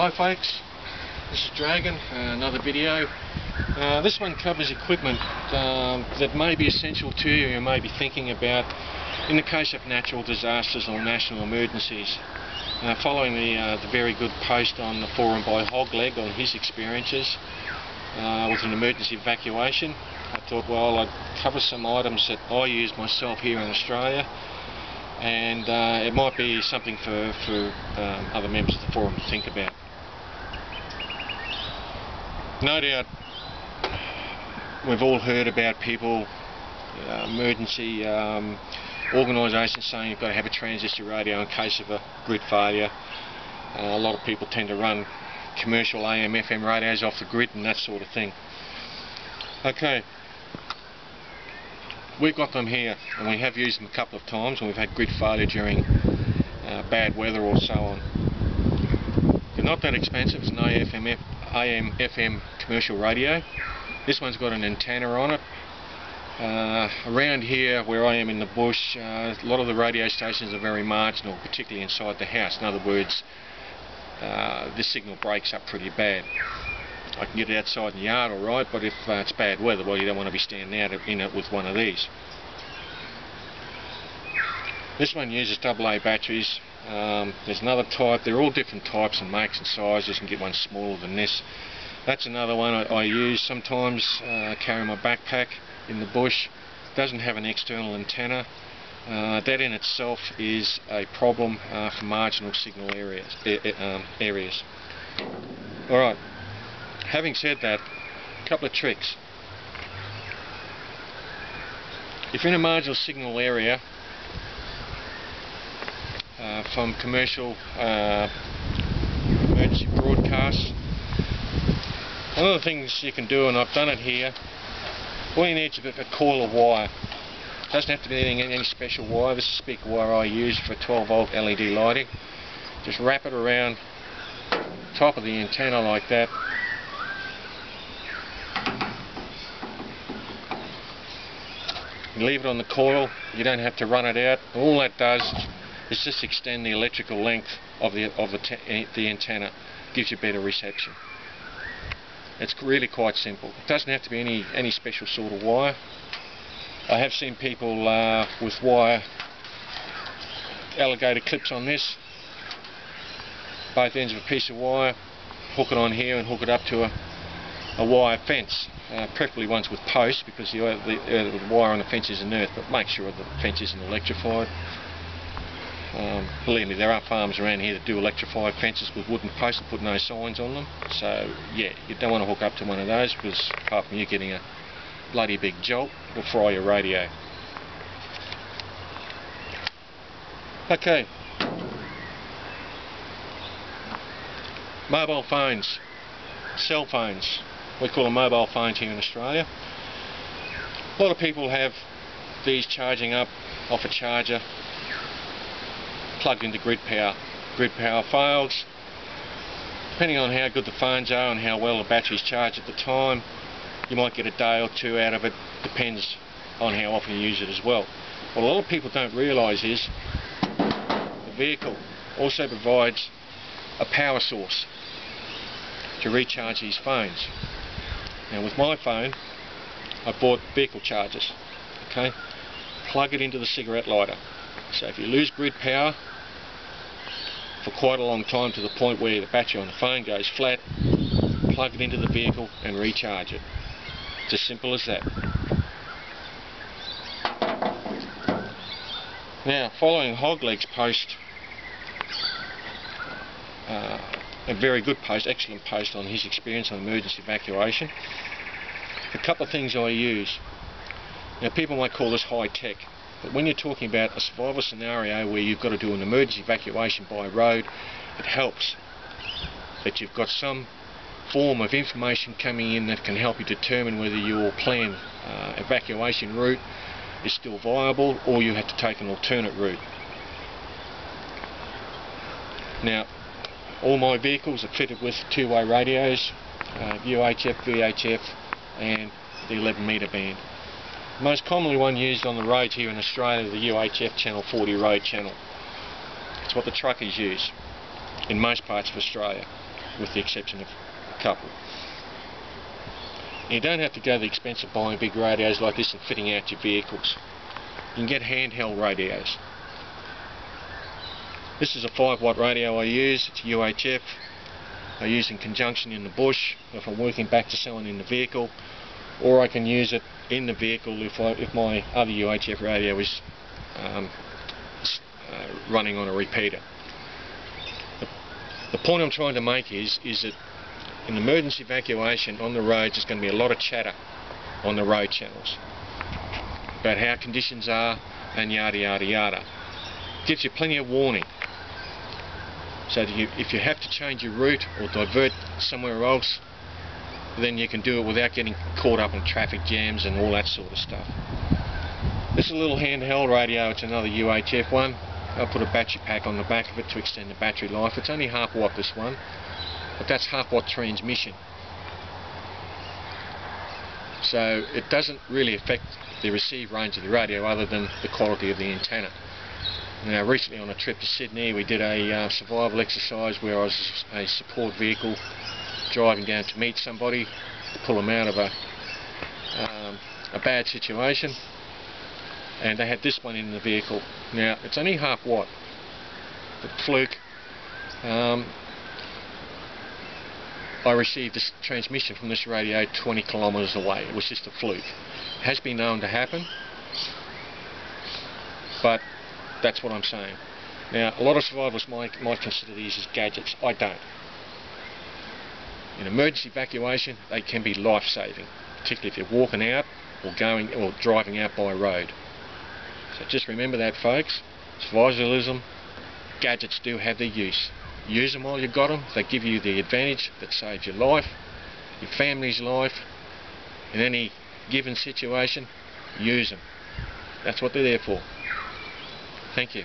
Hi folks, this is Dragon, another video. This one covers equipment that may be essential to you may be thinking about in the case of natural disasters or national emergencies. Following the very good post on the forum by Hogleg on his experiences with an emergency evacuation, I thought, well, I'd cover some items that I use myself here in Australia, and it might be something for other members of the forum to think about. No doubt we've all heard about people, emergency organisations saying you've got to have a transistor radio in case of a grid failure. A lot of people tend to run commercial AM, FM radios off the grid and that sort of thing. Okay, we've got them here and we have used them a couple of times when we've had grid failure during bad weather or so on. They're not that expensive. It's an AM, FM commercial radio. This one's got an antenna on it. Around here where I am in the bush, a lot of the radio stations are very marginal, particularly inside the house. In other words, this signal breaks up pretty bad. I can get it outside in the yard alright, but if it's bad weather, well, you don't want to be standing out in it with one of these. This one uses AA batteries. There's another type. They're all different types and makes and sizes. You can get one smaller than this. That's another one I use sometimes. Carry my backpack in the bush. Doesn't have an external antenna. That in itself is a problem for marginal signal areas. Alright, having said that, a couple of tricks. If you're in a marginal signal area from commercial emergency broadcasts, one of the things you can do, and I've done it here, all you need is a coil of wire. It doesn't have to be any special wire. This is speaker wire I use for 12 volt LED lighting. Just wrap it around top of the antenna like that. You leave it on the coil. You don't have to run it out. All that does is just extend the electrical length of the antenna. Gives you better reception. It's really quite simple. It doesn't have to be any special sort of wire. I have seen people with wire, alligator clips on this, both ends of a piece of wire, hook it on here and hook it up to a wire fence, preferably ones with posts, because the wire on the fence is inert, but make sure the fence isn't electrified. Believe me, there are farms around here that do electrified fences with wooden posts and put no signs on them, so yeah, you don't want to hook up to one of those, because apart from you getting a bloody big jolt, it'll fry your radio. Okay, mobile phones, cell phones, we call them mobile phones here in Australia. A lot of people have these charging up off a charger, plugged into grid power. Grid power fails. Depending on how good the phones are and how well the battery's charged at the time, you might get a day or two out of it. Depends on how often you use it as well. What a lot of people don't realise is the vehicle also provides a power source to recharge these phones. Now with my phone, I bought vehicle chargers. Okay, plug it into the cigarette lighter. So if you lose grid power for quite a long time to the point where the battery on the phone goes flat, plug it into the vehicle and recharge it. It's as simple as that. Now, following Hogleg's post, a very good post, excellent post on his experience on emergency evacuation, a couple of things I use. Now, people might call this high tech, but when you're talking about a survival scenario where you've got to do an emergency evacuation by road, it helps that you've got some form of information coming in that can help you determine whether your planned evacuation route is still viable or you have to take an alternate route. Now, all my vehicles are fitted with two-way radios, UHF, VHF and the 11 metre band. The most commonly one used on the roads here in Australia is the UHF channel 40 road channel. It's what the truckers use in most parts of Australia. with the exception of a couple. You don't have to go to the expense of buying big radios like this and fitting out your vehicles. You can get handheld radios. This is a 5-watt radio I use. It's UHF. I use in conjunction in the bush if I'm working back to selling in the vehicle, or I can use it in the vehicle if my other UHF radio is running on a repeater. The point I'm trying to make is that in emergency evacuation on the roads there's going to be a lot of chatter on the road channels about how conditions are and yada yada yada. Gives you plenty of warning, so that if you have to change your route or divert somewhere else, then you can do it without getting caught up in traffic jams and all that sort of stuff. This is a little handheld radio. It's another UHF one. I'll put a battery pack on the back of it to extend the battery life. It's only half watt, this one, but that's half watt transmission, so it doesn't really affect the receive range of the radio other than the quality of the antenna. Now, recently on a trip to Sydney we did a survival exercise where I was a support vehicle driving down to meet somebody to pull them out of a bad situation, and they had this one in the vehicle. Now it's only half watt, but fluke. I received this transmission from this radio 20 kilometres away. It was just a fluke. It has been known to happen, but that's what I'm saying. Now, a lot of survivors might consider these as gadgets. I don't. In emergency evacuation, they can be life-saving, particularly if you're walking out or going or driving out by road. So just remember that, folks. Survivalism, gadgets do have their use. Use them while you've got them. They give you the advantage that saves your life, your family's life, in any given situation. Use them. That's what they're there for. Thank you.